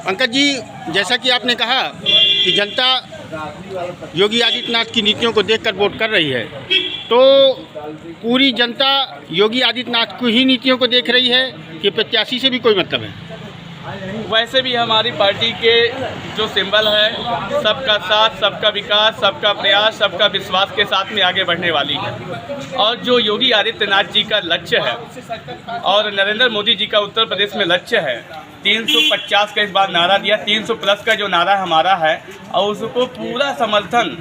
पंकज जी, जैसा कि आपने कहा कि जनता योगी आदित्यनाथ की नीतियों को देखकर वोट कर रही है, तो पूरी जनता योगी आदित्यनाथ की ही नीतियों को देख रही है कि प्रत्याशी से भी कोई मतलब है? वैसे भी हमारी पार्टी के जो सिंबल है, सबका साथ, सबका विकास, सबका प्रयास, सबका विश्वास के साथ में आगे बढ़ने वाली है। और जो योगी आदित्यनाथ जी का लक्ष्य है और नरेंद्र मोदी जी का उत्तर प्रदेश में लक्ष्य है, 350 का इस बार नारा दिया, 300 प्लस का जो नारा हमारा है, और उसको पूरा समर्थन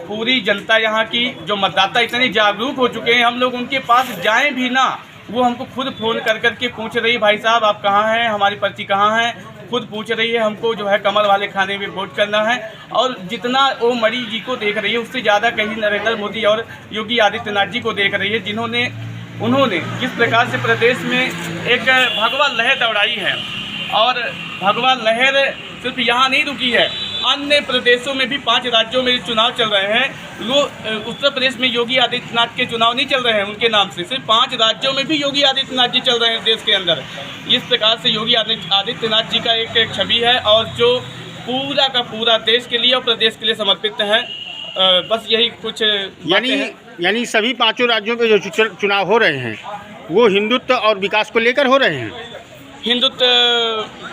पूरी जनता, यहाँ की जो मतदाता इतने जागरूक हो चुके हैं, हम लोग उनके पास जाएं भी ना, वो हमको खुद फ़ोन कर करके पूछ रही, भाई साहब आप कहाँ हैं, हमारी पर्ची कहाँ है, खुद पूछ रही है हमको जो है कमल वाले खाने में वोट करना है। और जितना वो मणि जी को देख रही है, उससे ज़्यादा कहीं नरेंद्र मोदी और योगी आदित्यनाथ जी को देख रही है, उन्होंने जिस प्रकार से प्रदेश में एक भगवा लहर दौड़ाई है। और भगवा लहर सिर्फ यहाँ नहीं रुकी है, अन्य प्रदेशों में भी 5 राज्यों में चुनाव चल रहे हैं। वो उत्तर प्रदेश में योगी आदित्यनाथ के चुनाव नहीं चल रहे हैं उनके नाम से, सिर्फ 5 राज्यों में भी योगी आदित्यनाथ जी चल रहे हैं देश के अंदर। इस प्रकार से योगी आदित्यनाथ जी का एक छवि है, और जो पूरा का पूरा देश के लिए और प्रदेश के लिए समर्पित है। बस यही कुछ यानी सभी 5 राज्यों के जो चुनाव हो रहे हैं, वो हिंदुत्व और विकास को लेकर हो रहे हैं। हिंदुत्व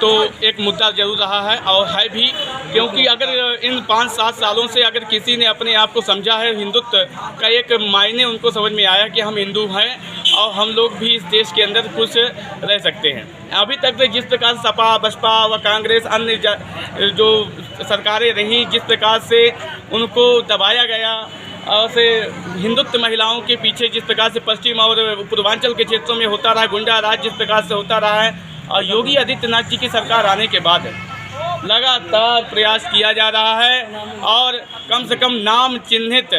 तो एक मुद्दा जरूर रहा है और है भी, क्योंकि अगर इन 5-7 सालों से अगर किसी ने अपने आप को समझा है, हिंदुत्व का एक मायने उनको समझ में आया कि हम हिंदू हैं और हम लोग भी इस देश के अंदर खुश रह सकते हैं। अभी तक जिस प्रकार सपा, बसपा व कांग्रेस अन्य जो सरकारें रहीं, जिस प्रकार से उनको दबाया गया और से हिंदुत्व महिलाओं के पीछे जिस प्रकार से पश्चिम और पूर्वांचल के क्षेत्रों में होता रहा, गुंडा राज जिस प्रकार से होता रहा है, और योगी आदित्यनाथ जी की सरकार आने के बाद लगातार प्रयास किया जा रहा है। और कम से कम नाम चिन्हित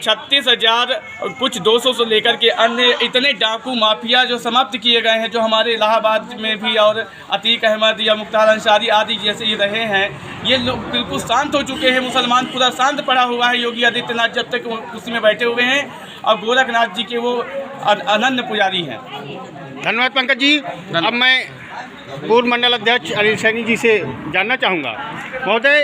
36,000 और कुछ 200 से लेकर के अन्य इतने डाकू माफिया जो समाप्त किए गए हैं, जो हमारे इलाहाबाद में भी, और अतीक अहमद या मुख्तार अंसारी आदि जैसे ये रहे हैं, ये लोग बिल्कुल शांत हो चुके हैं। मुसलमान पूरा शांत पड़ा हुआ है योगी आदित्यनाथ जब तक उसी में बैठे हुए हैं, और गोरखनाथ जी के वो अनन्य पुजारी हैं। धन्यवाद पंकज जी। अब मैं पूर्व मंडल अध्यक्ष अनिल सैनी जी से जानना चाहूँगा, महोदय,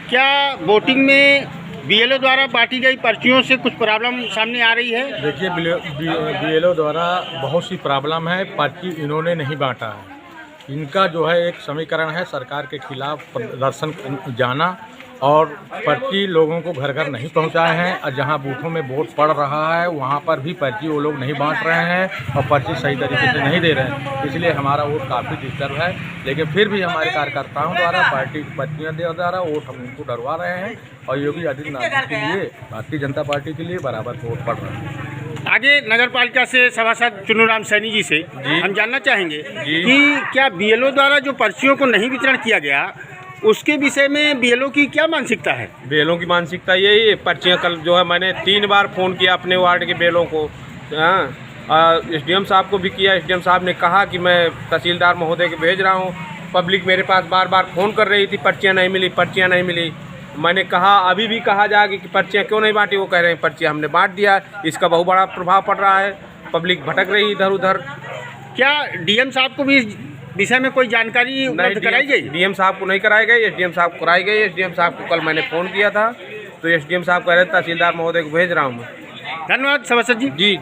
क्या वोटिंग में बीएलओ द्वारा बांटी गई पर्चियों से कुछ प्रॉब्लम सामने आ रही है? देखिए, बीएलओ द्वारा बहुत सी प्रॉब्लम है। पर्ची इन्होंने नहीं बांटा है। इनका जो है एक समीकरण है सरकार के खिलाफ प्रदर्शन जाना, और पर्ची लोगों को घर घर नहीं पहुंचाए हैं, और जहां बूथों में वोट पड़ रहा है वहां पर भी पर्ची वो लोग नहीं बांट रहे हैं और पर्ची सही तरीके से नहीं दे रहे हैं। इसलिए हमारा वोट काफ़ी डिस्टर्ब है, लेकिन फिर भी हमारे कार्यकर्ताओं द्वारा पार्टी पर्चियाँ द्वारा वोट हम उनको डरवा रहे हैं, और योगी आदित्यनाथ के लिए, भारतीय जनता पार्टी के लिए बराबर वोट पड़ रहा है। आगे नगर पालिका से सभासद चुनूराम सैनी जी से हम जानना चाहेंगे कि क्या बीएलओ द्वारा जो पर्चियों को नहीं वितरण किया गया, उसके विषय में बीएलओ की क्या मानसिकता है? बीएलओ की मानसिकता यही है, पर्चियाँ कल जो है मैंने 3 बार फ़ोन किया अपने वार्ड के बीएलओ को, एसडीएम साहब को भी किया। एसडीएम साहब ने कहा कि मैं तहसीलदार महोदय के भेज रहा हूँ। पब्लिक मेरे पास बार बार फ़ोन कर रही थी, पर्चियाँ नहीं मिली, पर्चियाँ नहीं मिली। मैंने कहा अभी भी कहा जाएगा कि पर्चियाँ क्यों नहीं बांटी, वो कह रहे हैं पर्चियाँ हमने बांट दिया। इसका बहुत बड़ा प्रभाव पड़ रहा है, पब्लिक भटक रही इधर उधर। क्या डीएम साहब को भी इस विषय में कोई जानकारी उपलब्ध कराई गई? डीएम साहब को नहीं कराई गई, एसडीएम साहब को कराई गई। एसडीएम साहब को कल मैंने फ़ोन किया था, तो एसडीएम साहब कह रहे थे तहसीलदार महोदय को भेज रहा हूँ मैं। धन्यवाद सभासद जी। जी।